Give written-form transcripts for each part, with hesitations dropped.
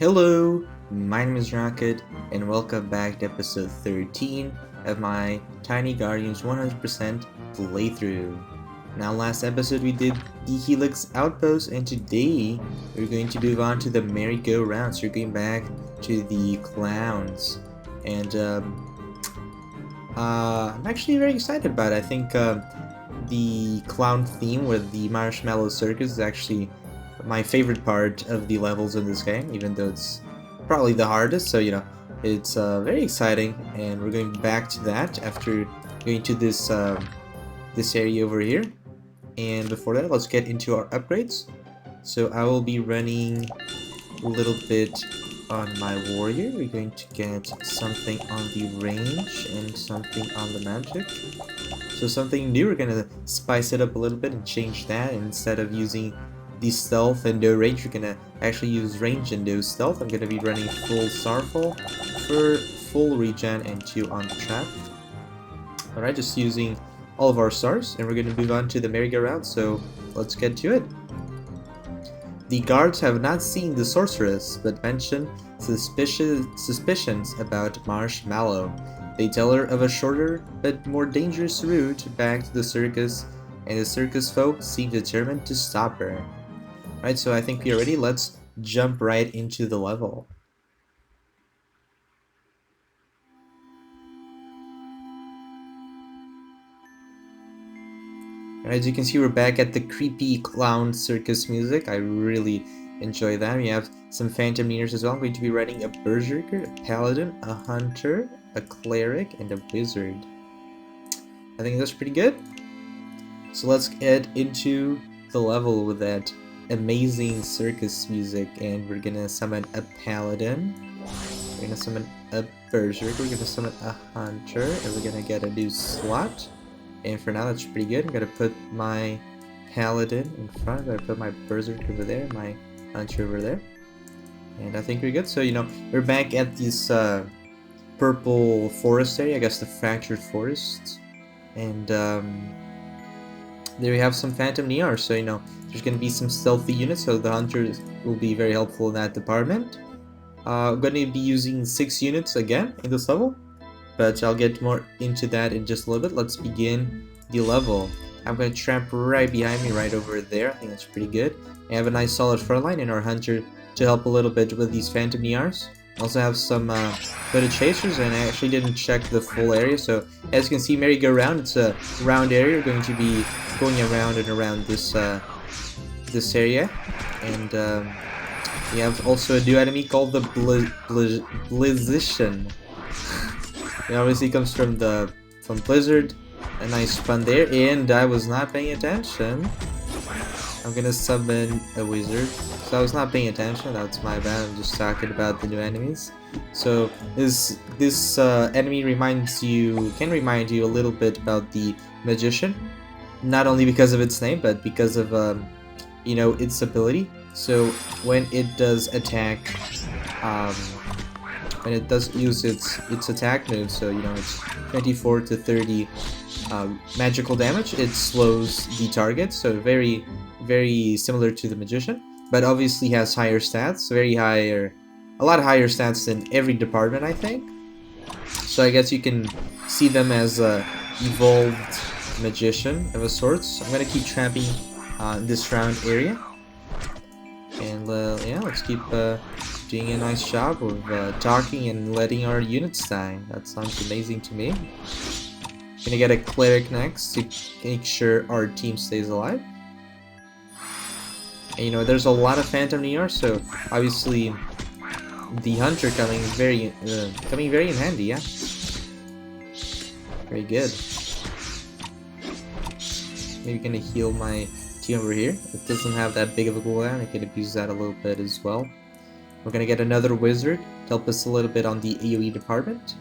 Hello, my name is Rocket, and welcome back to episode 13 of my Tiny Guardians 100% playthrough. Now, last episode we did the Helix Outpost, and today we're going to move on to the merry-go-round. So we're going back to the clowns, and I'm actually very excited about it. I think the clown theme with the Marshmallow Circus is actually my favorite part of the levels in this game, even though it's probably the hardest. So it's very exciting, and we're going back to that after going to this area over here. And before that, let's get into our upgrades. So I will be running a little bit on my warrior. We're going to get something on the range and something on the magic. So something new, we're gonna spice it up a little bit and change that. Instead of using the stealth and no range, we're gonna actually use range and no stealth. I'm gonna be running full Starfall for full regen and 2 on the trap. Alright, just using all of our stars, and we're gonna move on to the merry-go-round, so let's get to it. The guards have not seen the sorceress, but mention suspicions about Marshmallow. They tell her of a shorter but more dangerous route back to the circus, and the circus folk seem determined to stop her. Right, so I think we're ready. Let's jump right into the level. As you can see, we're back at the creepy clown circus music. I really enjoy that. We have some phantom nears as well. I'm going to be riding a berserker, a paladin, a hunter, a cleric, and a wizard. I think that's pretty good. So let's get into the level with that amazing circus music, and we're gonna summon a paladin, we're gonna summon a berserker, we're gonna summon a hunter, and we're gonna get a new slot. And for now, that's pretty good. I'm gonna put my paladin in front, I'm gonna put my berserker over there, my hunter over there, and I think we're good. So we're back at this purple forest area, I guess the fractured forest, and there we have some phantom nears. So there's gonna be some stealthy units, so the hunters will be very helpful in that department. I'm gonna be using 6 units again in this level, but I'll get more into that in just a little bit. Let's begin the level. I'm gonna trap right behind me, right over there. I think that's pretty good. I have a nice solid front line in our hunter to help a little bit with these phantom nears. Also have some hooded chasers, and I actually didn't check the full area. So as you can see, merry-go-round, it's a round area. We're going to be going around and around this this area, and we have also a new enemy called the Blizzician. It obviously comes from Blizzard. A nice pun there, and I was not paying attention. I'm gonna summon a wizard. So I was not paying attention, that's my bad. I'm just talking about the new enemies. So this enemy can remind you a little bit about the magician, not only because of its name, but because of its ability. So when it does attack, when it does use its attack move, so it's 24 to 30 magical damage, it slows the target. So very, very similar to the magician, but obviously has higher stats, a lot higher stats than every department, I think. So I guess you can see them as a evolved magician of a sort. So I'm gonna keep trapping this round area, and yeah, let's keep doing a nice job of talking and letting our units die. That sounds amazing to me. Gonna get a cleric next to make sure our team stays alive. And there's a lot of phantom nears, so obviously the hunter coming very in handy. Yeah, very good. Maybe gonna heal my team over here. It doesn't have that big of a cooldown. I can abuse that a little bit as well. We're gonna get another wizard to help us a little bit on the AoE department.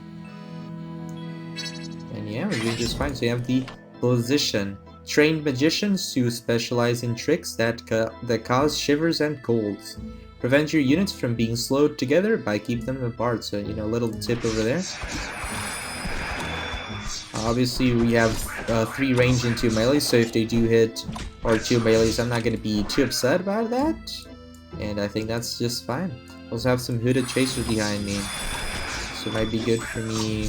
And yeah, we're doing just fine. So you have the Blizzician. Trained magicians who specialize in tricks that cause shivers and colds. Prevent your units from being slowed together by keeping them apart. So, a little tip over there. Obviously, we have 3 range and 2 melee, so if they do hit our 2 melees, I'm not going to be too upset about that. And I think that's just fine. Also have some hooded chasers behind me, so it might be good for me.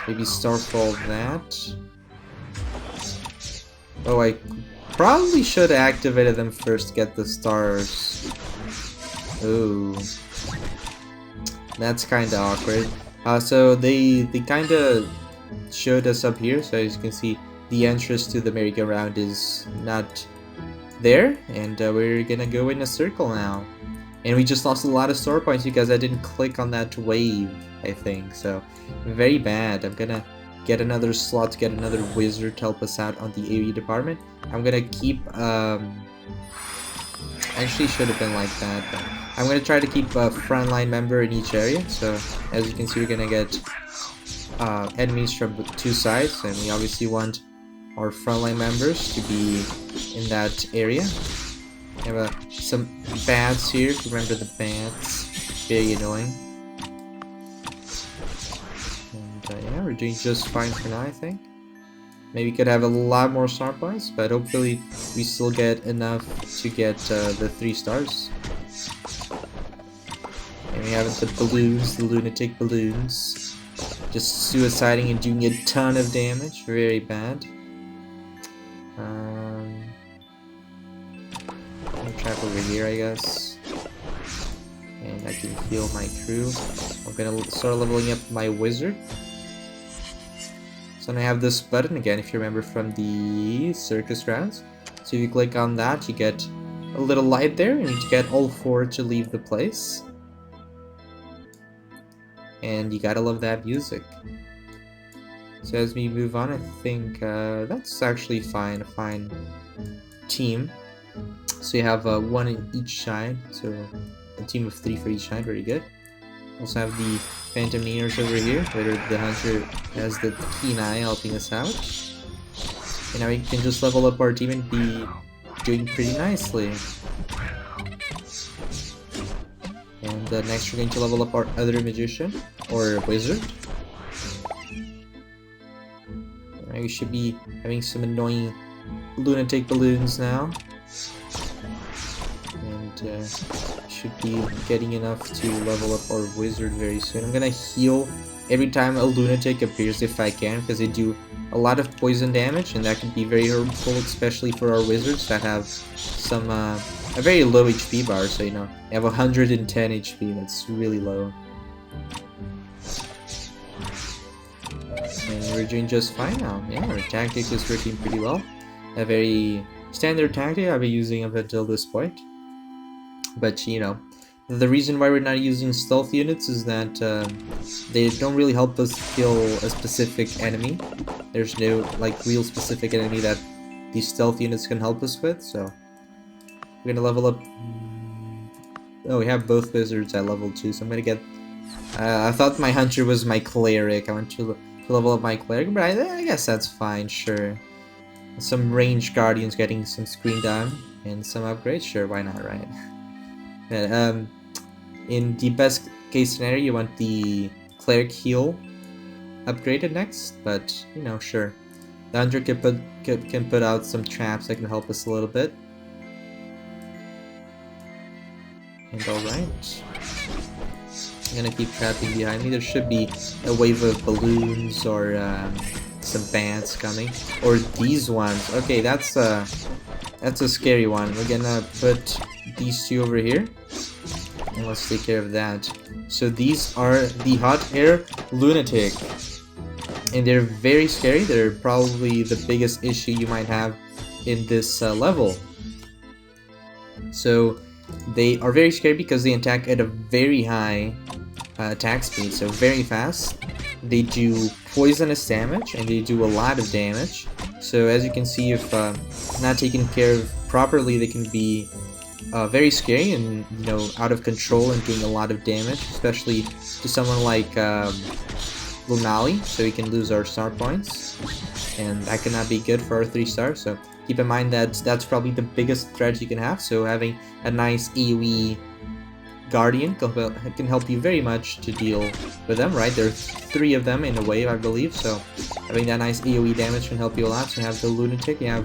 Maybe Starfall that. Oh, I probably should have activated them first to get the stars. Ooh. That's kinda awkward. So they kinda showed us up here, so as you can see, the entrance to the merry-go-round is not there, and we're gonna go in a circle now. And we just lost a lot of star points because I didn't click on that wave, I think, so very bad. I'm gonna get another slot to get another wizard to help us out on the AoE department. I'm gonna keep, actually should have been like that, but I'm gonna try to keep a frontline member in each area, so as you can see, we're gonna get enemies from the two sides, and we obviously want our frontline members to be in that area. We have some bats here, remember the bats, very annoying. And yeah, we're doing just fine for now, I think. Maybe could have a lot more star points, but hopefully we still get enough to get the 3 stars. And we have the balloons, the lunatic balloons. Just suiciding and doing a ton of damage, very bad. I'll trap over here, I guess. And I can heal my crew. I'm gonna start leveling up my wizard. So now I have this button again, if you remember from the circus rounds. So if you click on that, you get a little light there, and you get all 4 to leave the place. And you gotta love that music. So as we move on, I think that's actually fine, a fine team. So you have 1 in each side, so a team of 3 for each side, very good. Also have the Phantom Nears over here, where the Hunter has the keen eye helping us out. And now we can just level up our team and be doing pretty nicely. And next we're going to level up our other Magician, or Wizard. And we should be having some annoying lunatic balloons now. And should be getting enough to level up our wizard very soon. I'm gonna heal every time a lunatic appears if I can, because they do a lot of poison damage, and that can be very harmful, especially for our wizards that have some a very low HP bar. So you know, they have 110 HP. That's really low. And we're doing just fine now. Yeah, our tactic is working pretty well. A very standard tactic I've been using up until this point. But you know, the reason why we're not using stealth units is that they don't really help us kill a specific enemy. There's no like real specific enemy that these stealth units can help us with. So we're gonna level up. Oh, we have both wizards at level 2, so I'm gonna get. I thought my hunter was my cleric. I want to level up my cleric, but I guess that's fine. Sure. Some ranged guardians getting some screen time and some upgrades. Sure, why not, right? In the best case scenario, you want the cleric heal upgraded next, but you know, sure. The hunter can put out some traps that can help us a little bit. And alright. I'm gonna keep trapping behind me. There should be a wave of balloons or some bats coming. Or these ones. Okay, that's a scary one. We're gonna put these 2 over here. And let's take care of that. So these are the hot air lunatic. And they're very scary. They're probably the biggest issue you might have in this level. So they are very scary because they attack at a very high attack speed, so very fast. They do poisonous damage, and they do a lot of damage. So as you can see, if not taken care of properly, they can be very scary and, you know, out of control and doing a lot of damage, especially to someone like Lunali, so we can lose our star points, and that cannot be good for our 3 stars. So keep in mind that that's probably the biggest threat you can have. So having a nice AoE guardian can help you very much to deal with them, right? There's 3 of them in a wave, I believe, so having that nice AoE damage can help you a lot. So you have the lunatic, you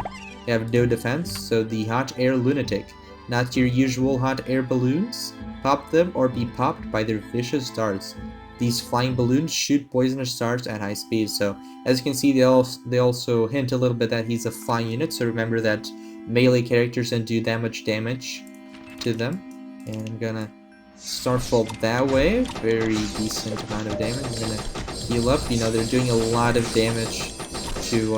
have no defense, so the hot air lunatic. Not your usual hot air balloons, pop them or be popped by their vicious darts. These flying balloons shoot poisonous darts at high speed. So as you can see, they also hint a little bit that he's a flying unit. So remember that melee characters don't do that much damage to them. And I'm gonna Starfall that way. Very decent amount of damage. I'm gonna heal up. You know, they're doing a lot of damage to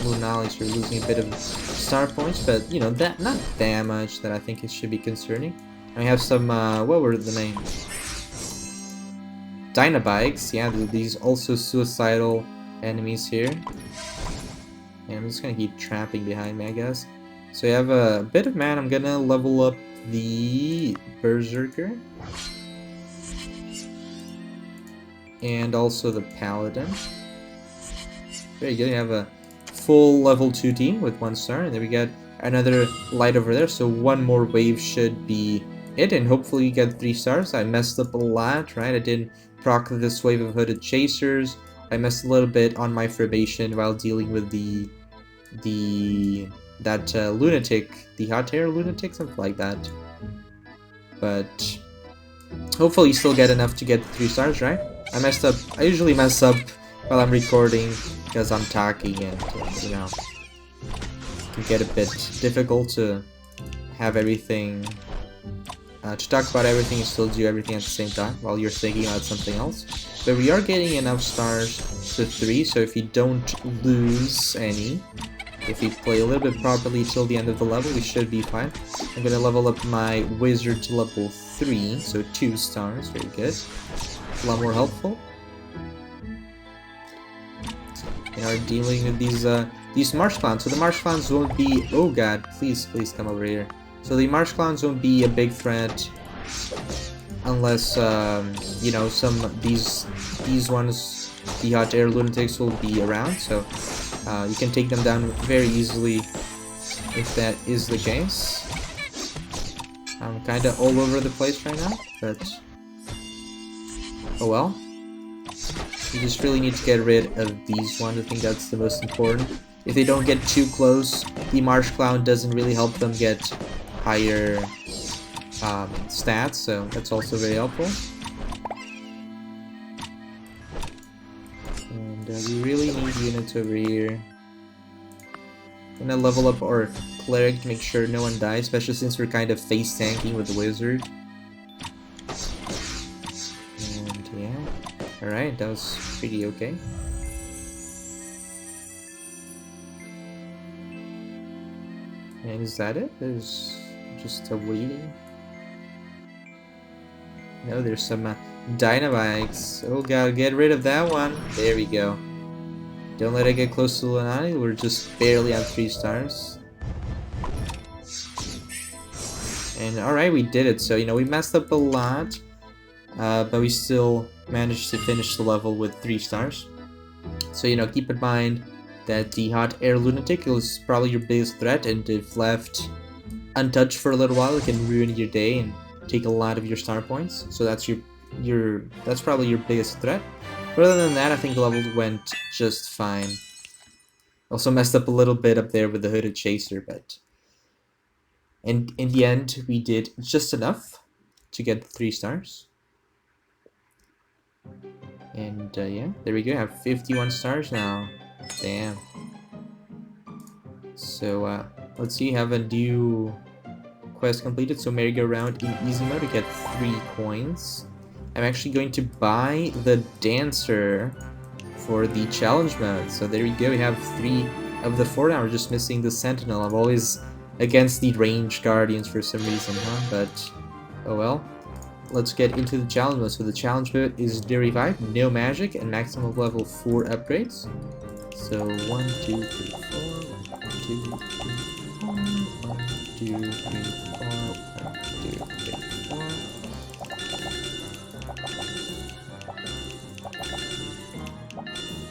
Lunali, so you're losing a bit of star points, but you know, that not that much that I think it should be concerning. And we have some what were the names? Dynabikes. Yeah, these also suicidal enemies here. And I'm just gonna keep trapping behind me, I guess. So you have a bit of mana. I'm gonna level up the Berserker and also the Paladin. Very good. You have a full level 2 team with 1 star, and then we get another light over there. So one more wave should be it, and hopefully you get 3 stars. I messed up a lot, right? I didn't proc this wave of hooded chasers. I messed a little bit on my formation while dealing with that lunatic, the hot air lunatic, something like that. But hopefully you still get enough to get the 3 stars, right? I messed up. I usually mess up while I'm recording because I'm talking, and you know, it can get a bit difficult to have everything, to talk about everything and still do everything at the same time while you're thinking about something else. But we are getting enough stars to 3, so if you don't lose any, if we play a little bit properly till the end of the level, we should be fine. I'm gonna level up my wizard to level 3, so 2 stars, very good. A lot more helpful. You know, dealing with these marsh clowns. So the marsh clowns won't be. Oh god, please come over here. So the marsh clowns won't be a big threat unless you know, these ones, the hot air lunatics, will be around. So you can take them down very easily if that is the case. I'm kind of all over the place right now, but oh well. You just really need to get rid of these ones. I think that's the most important. If they don't get too close, the Marsh Clown doesn't really help them get higher stats, so that's also very helpful. And we really need units over here. I'm gonna level up our Cleric to make sure no one dies, especially since we're kind of face tanking with the Wizard. And yeah. Alright, that was pretty okay. And is that it? There's just a waiting. No, there's some Dynamites. Oh god, get rid of that one. There we go. Don't let it get close to Lunani. We're just barely on 3 stars. And alright, we did it. So, you know, we messed up a lot. But we still managed to finish the level with 3 stars. So, you know, keep in mind that the hot air lunatic is probably your biggest threat, and if left untouched for a little while, it can ruin your day and take a lot of your star points. So that's that's probably your biggest threat. But other than that, I think the level went just fine. Also messed up a little bit up there with the hooded chaser, but in the end, we did just enough to get 3 stars. And yeah, there we go. I have 51 stars now. Damn. So let's see. Have a new quest completed. So merry-go-round in easy mode. We get 3 coins. I'm actually going to buy the dancer for the challenge mode. So there we go. We have 3 of the 4 now. We're just missing the sentinel. I'm always against the ranged guardians for some reason, huh? But oh well. Let's get into the challenge mode. So the challenge mode is day 5, no magic, and maximum level 4 upgrades. So 1, 2, 3, 4, 1, 2, 3, 4, 1, 2, 3, 4, 1, 2, 3,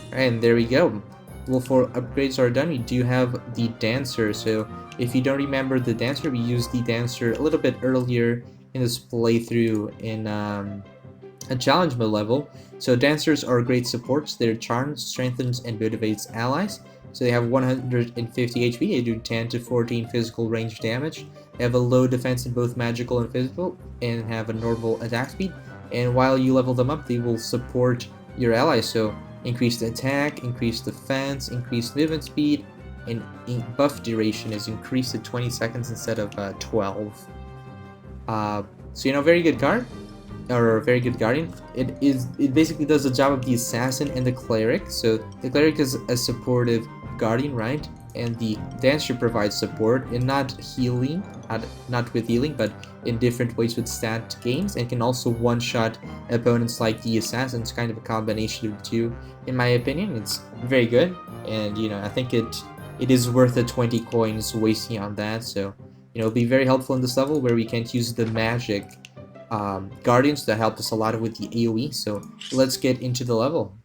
4. And there we go. Level 4 upgrades are done. We do have the dancer. So if you don't remember the dancer, we used the dancer a little bit earlier in this playthrough in a challenge mode level. So dancers are great supports. Their charm strengthens and motivates allies. So they have 150 HP. They do 10 to 14 physical range damage. have a low defense in both magical and physical, and have a normal attack speed. And while you level them up, they will support your allies. So increased attack, increased defense, increased movement speed, and buff duration is increased to 20 seconds instead of 12. So very good card, or very good guardian. It basically does the job of the assassin and the cleric. So the cleric is a supportive guardian, right? And the dancer provides support and not healing, not with healing, but in different ways with stat gains, and can also one-shot opponents like the assassin. It's kind of a combination of the two. In my opinion, it's very good, and I think it is worth the 20 coins wasting on that. So it'll be very helpful in this level where we can't use the magic guardians that helped us a lot with the AoE. So let's get into the level.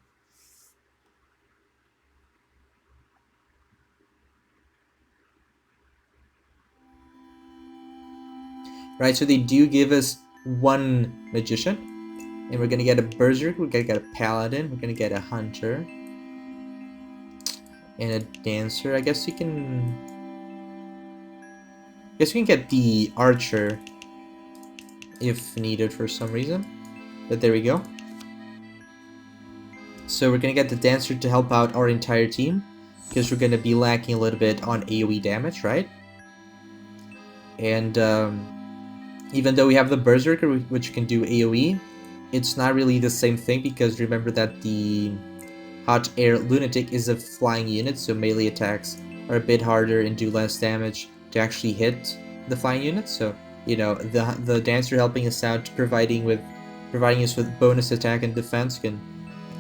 Right, so they do give us one magician, and we're gonna get a berserker, we're gonna get a paladin, we're gonna get a hunter, and a dancer. I guess we can get the archer if needed for some reason, but there we go. So we're gonna get the dancer to help out our entire team, because we're gonna be lacking a little bit on AoE damage, right? And even though we have the berserker, which can do AoE, it's not really the same thing, because remember that the hot air lunatic is a flying unit, so melee attacks are a bit harder and do less damage to actually hit the flying units. So the dancer helping us out, providing us with bonus attack and defense, can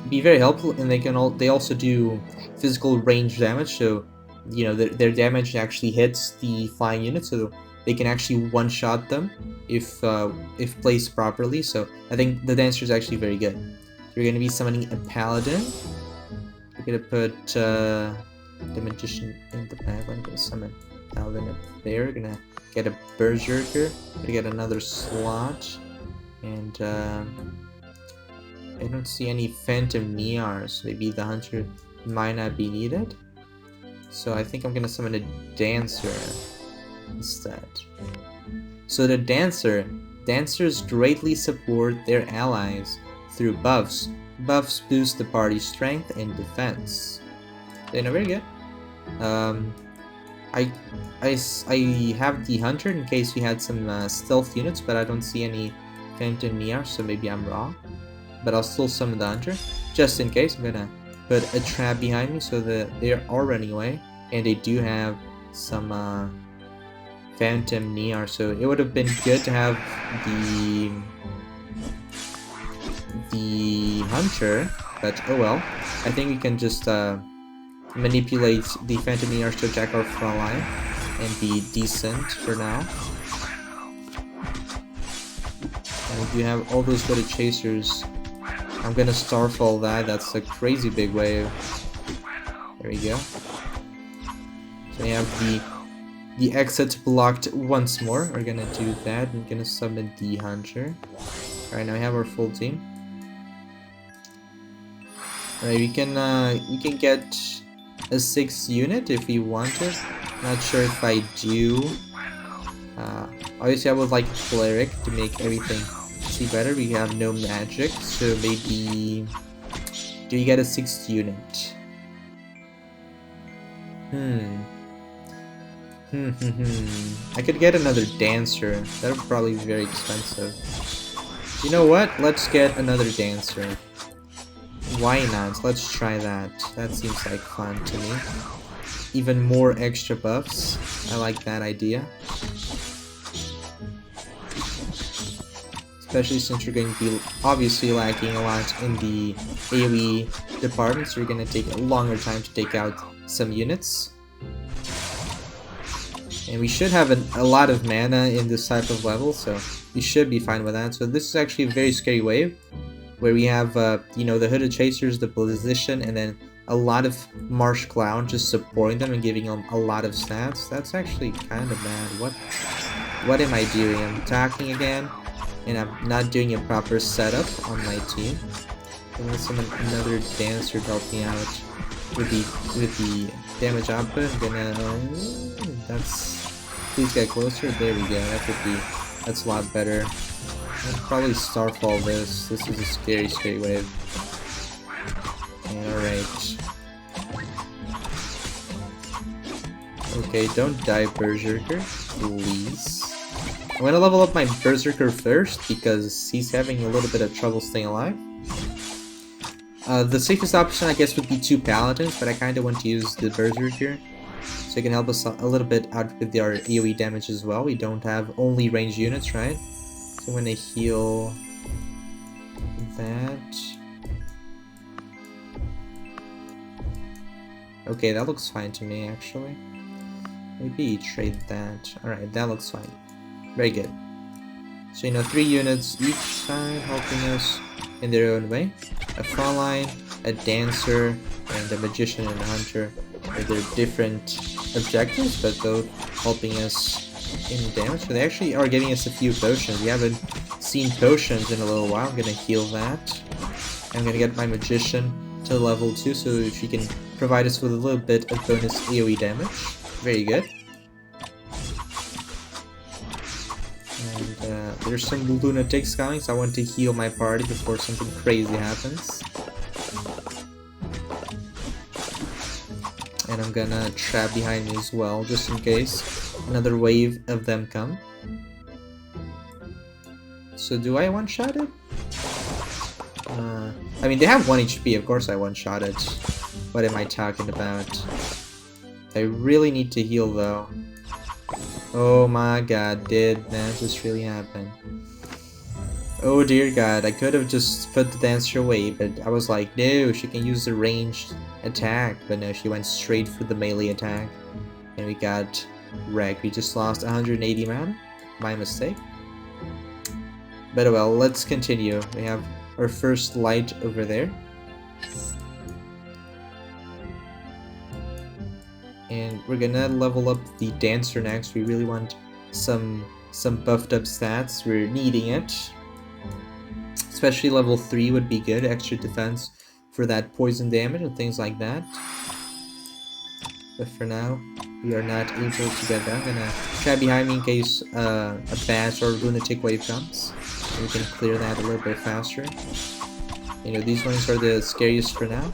be very helpful. And they also do physical range damage, so their damage actually hits the flying units, so they can actually one-shot them if placed properly. So I think the dancer is actually very good. So we're going to be summoning a paladin. We're going to put the magician in the back. I'm going to summon paladin up there. We're going to get a berserker. We're going to get another slot. And I don't see any phantom Niars. Maybe the hunter might not be needed. So I think I'm going to summon a dancer instead. So the dancers greatly support their allies through buffs. Buffs boost the party's strength and defense. Very good. I have the hunter in case we had some stealth units, but I don't see any phantom Niar, so maybe I'm wrong. But I'll still summon the hunter just in case. I'm gonna put a trap behind me so that they are all running away, and they do have some phantom Niar, so it would have been good to have the hunter, but oh well. I think we can just manipulate the phantom Niars to attack our front line and be decent for now. And we do have all those little chasers. I'm gonna starfall that. That's a crazy big wave. There we go. So we have the exit blocked once more. We're gonna do that. I'm gonna summon the hunter. Alright, now we have our full team. Alright, we can get a 6th unit if we wanted. Not sure if I do. Obviously I would like a cleric to make everything see better. We have no magic, so maybe do we get a 6th unit? I could get another dancer. That would probably be very expensive. You know what? Let's get another dancer. Why not? Let's try that. That seems like fun to me. Even more extra buffs. I like that idea. Especially since you're going to be obviously lacking a lot in the AoE department, so you're going to take a longer time to take out some units. And we should have a lot of mana in this type of level, so we should be fine with that. So this is actually a very scary wave, where we have, the Hooded Chasers, the position, and then a lot of Marsh Clown just supporting them and giving them a lot of stats. That's actually kind of bad. What am I doing? I'm attacking again, and I'm not doing a proper setup on my team. I'm gonna summon another dancer to help me out with the damage output. I'm gonna... Please get closer. There we go. That's a lot better. I'll probably Starfall this. This is a scary, scary wave. Alright. Okay, don't die, Berserker, please. I'm gonna level up my Berserker first because he's having a little bit of trouble staying alive. The safest option, I guess, would be 2 Paladins, but I kind of want to use the Berserker so he can help us a little bit out with our AoE damage as well. We don't have only ranged units, right? So I'm gonna heal that. Okay, that looks fine to me, actually. Maybe trade that. Alright, that looks fine. Very good. So, you know, 3 units each side helping us in their own way. A frontline, a dancer, and a magician and a hunter with their different objectives, but both helping us in damage. So they actually are giving us a few potions. We haven't seen potions in a little while. I'm gonna heal that. I'm gonna get my magician to level 2 so she can provide us with a little bit of bonus AoE damage. Very good. And there's some lunatics coming, so I want to heal my party before something crazy happens. And I'm gonna trap behind me as well, just in case another wave of them come. So do I one-shot it? I mean, they have 1 HP, of course I one-shot it. What am I talking about? I really need to heal though. Oh my god, did that just really happen? Oh dear god, I could have just put the dancer away, but I was like, no, she can use the ranged attack. But no, she went straight for the melee attack. And we got wrecked. We just lost 180 mana. My mistake. But well, let's continue. We have our first light over there. And we're gonna level up the dancer next. We really want some buffed up stats. We're needing it. Especially level 3 would be good. Extra defense for that poison damage and things like that. But for now, we are not able to get that. I'm gonna try behind me in case a bash or lunatic wave comes. And we can clear that a little bit faster. You know, these ones are the scariest for now.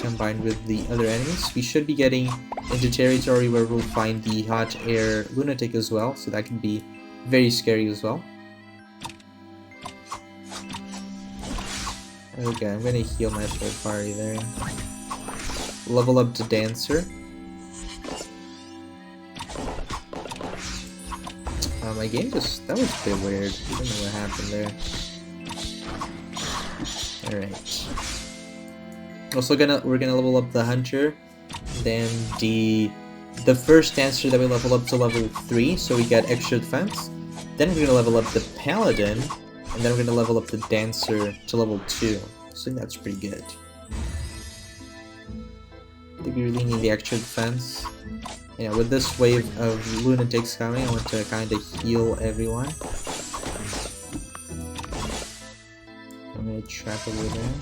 Combined with the other enemies. We should be getting into territory where we'll find the hot air lunatic as well, so that can be very scary as well. Okay, I'm gonna heal my full party there. Level up to dancer. My game just, that was a bit weird. I don't know what happened there. Alright. Also we're gonna level up the hunter, then the first dancer that we level up to level 3, so we get extra defense. Then we're gonna level up the paladin, and then we're gonna level up the dancer to level 2. So that's pretty good. I think we really need the extra defense. Yeah, with this wave of lunatics coming, I want to kind of heal everyone. I'm gonna trap over there.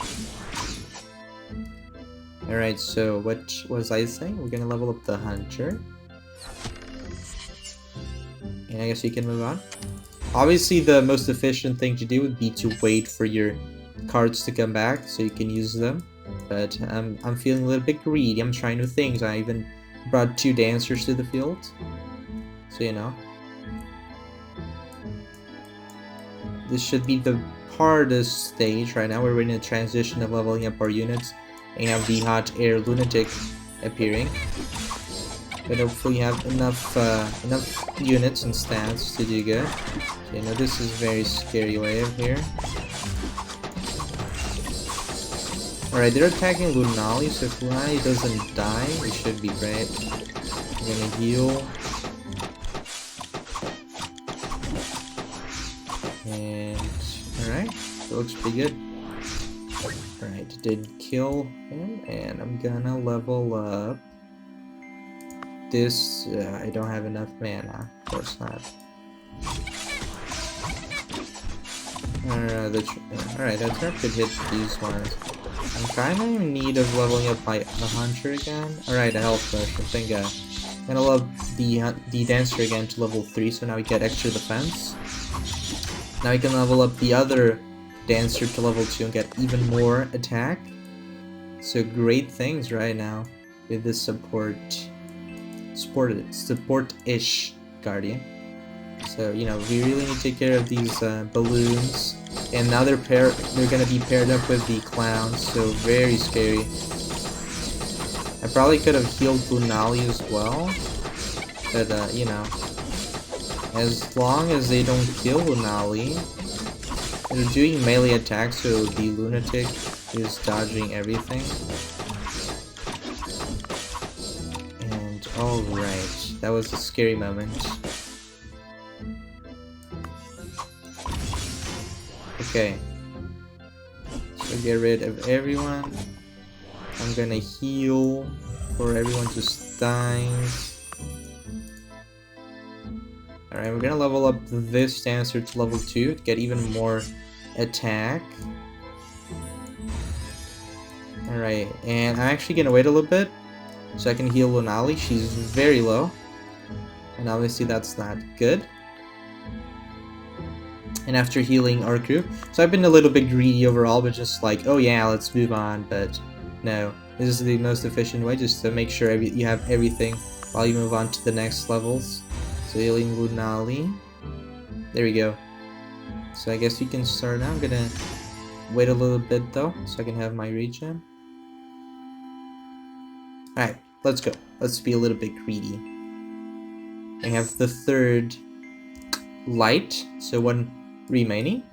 Alright, so what was I saying? We're gonna level up the hunter. And I guess we can move on. Obviously, the most efficient thing to do would be to wait for your cards to come back so you can use them. But I'm feeling a little bit greedy. I'm trying new things. I even brought 2 dancers to the field. So, you know. This should be the hardest stage right now. We're in a transition of leveling up our units. And have the hot air lunatic appearing. But hopefully you have enough units and stats to do good. So, you know, this is a very scary wave here. Alright, they're attacking Lunali, so if Lunali doesn't die, we should be great. I'm gonna heal. And alright, it looks pretty good. Alright, did kill him, and I'm gonna level up this. I don't have enough mana, of course not. Alright, that turn could hit these ones. I'm kinda in need of leveling up my hunter again. Alright, a health potion, thank god. Gonna love the dancer again to level 3, so now we get extra defense. Now we can level up the other dancer to level 2 and get even more attack. So great things right now with this support-ish guardian. So you know we really need to take care of these balloons, and now they're gonna be paired up with the clowns. So very scary. I probably could have healed Lunali as well, but you know, as long as they don't kill Lunali, they're doing melee attacks, so the lunatic is dodging everything. And alright, that was a scary moment. Okay, so get rid of everyone. I'm gonna heal for everyone just dies. Alright, we're gonna level up this dancer to level 2 to get even more attack. Alright, and I'm actually gonna wait a little bit so I can heal Lunali. She's very low, and obviously that's not good. And after healing our crew, so I've been a little bit greedy overall, but just like, oh yeah, let's move on, but no. This is the most efficient way, just to make sure you have everything while you move on to the next levels. So healing Lunali. There we go. So I guess you can start now. I'm gonna wait a little bit though, so I can have my regen. Alright, let's go. Let's be a little bit greedy. I have the third light, so one remaining.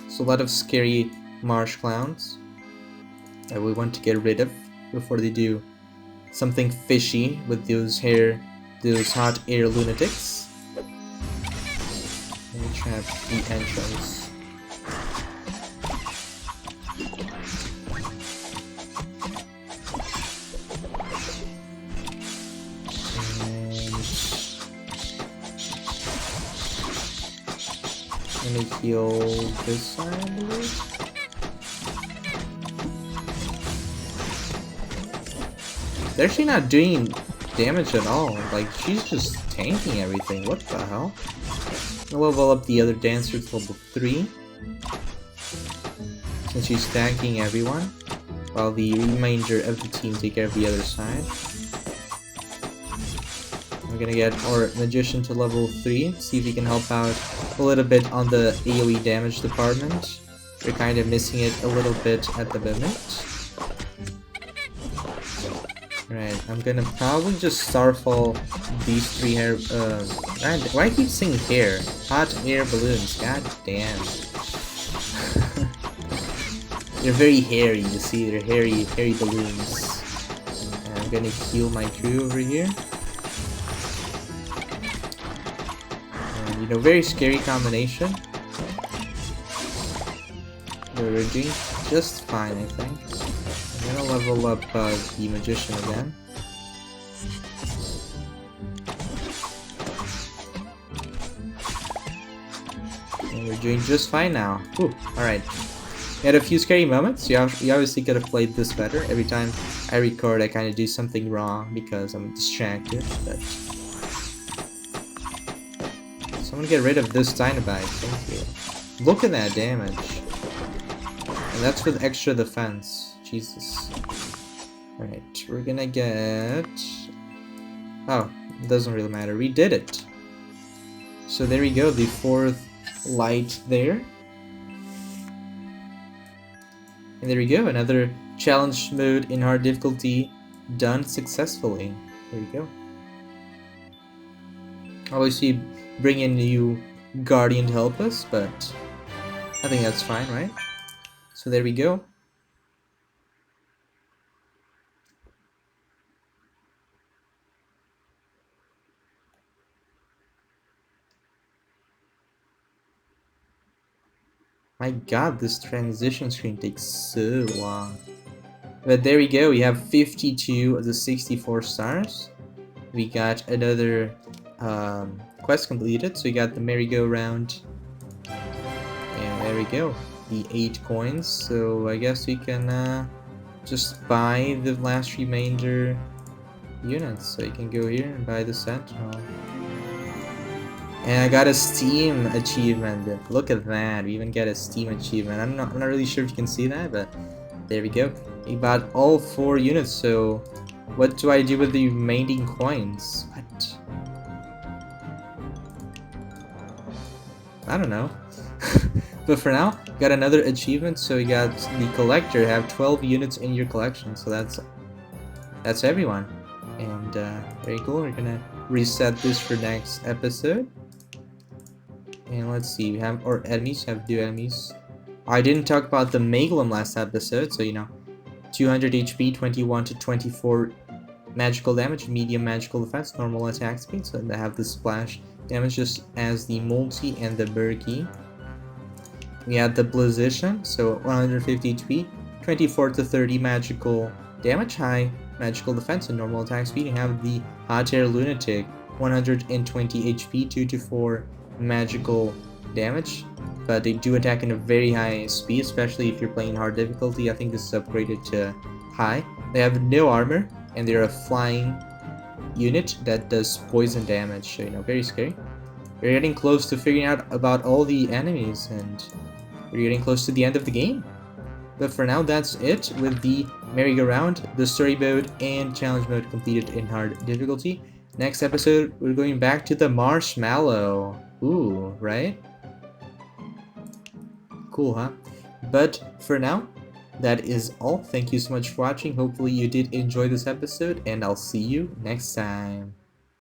So a lot of scary marsh clowns that we want to get rid of before they do something fishy with those hot air lunatics. Let me trap the entrance. Let me heal this side, I believe. They're actually not doing damage at all. Like, she's just tanking everything. What the hell? I'll level up the other dancer to level 3. Since she's tanking everyone, while the remainder of the team take care of the other side. We're gonna get our magician to level 3, see if he can help out a little bit on the AoE damage department. We're kind of missing it a little bit at the moment. Right, I'm gonna probably just starfall these 3 hair. Why I keep saying hair? Hot air balloons. God damn. They're very hairy. You see, they're hairy balloons. And I'm gonna heal my crew over here. You know, very scary combination. But we're doing just fine, I think. I'm gonna level up the magician again. And we're doing just fine now. Alright. We had a few scary moments. You obviously could have played this better. Every time I record, I kind of do something wrong because I'm distracted. But I'm gonna get rid of this Dynamite, thank you. Look at that damage. And that's with extra defense. Jesus. Alright, we're gonna get... Oh, it doesn't really matter. We did it. So there we go, the 4th light there. And there we go, another challenge mode in hard difficulty done successfully. There we go. Obviously, bring in new guardian to help us, but I think that's fine, right? So there we go. My god, this transition screen takes so long. But there we go, we have 52 of the 64 stars. We got another quest completed, so we got the merry-go-round and there we go. The 8 coins. So I guess we can just buy the last remainder units. So you can go here and buy the Sentinel. And I got a Steam achievement. Look at that. We even get a Steam achievement. I'm not really sure if you can see that, but there we go. We bought all 4 units, so what do I do with the remaining coins? What? I don't know. But for now, got another achievement, so you got the collector, have 12 units in your collection, so that's everyone. And very cool. We're gonna reset this for next episode. And let's see, we have our enemies, have 2 enemies. I didn't talk about the Maglum last episode, so you know, 200 HP, 21 to 24 magical damage, medium magical defense, normal attack speed, so they have the splash damage just as the multi and the Berkey. We had the Blizzition, so 150 HP, 24 to 30 magical damage, high magical defense and normal attack speed. You have the Hot Air Lunatic, 120 HP, 2 to 4 magical damage, but they do attack in a very high speed, especially if you're playing hard difficulty. I think this is upgraded to high. They have no armor, and they're a flying unit that does poison damage, so you know, very scary. We're getting close to figuring out about all the enemies, and we're getting close to the end of the game. But for now, that's it with the merry-go-round, the story mode, and challenge mode completed in hard difficulty. Next episode, we're going back to the marshmallow. Ooh, right? Cool, huh? But for now, that is all. Thank you so much for watching. Hopefully you did enjoy this episode, and I'll see you next time.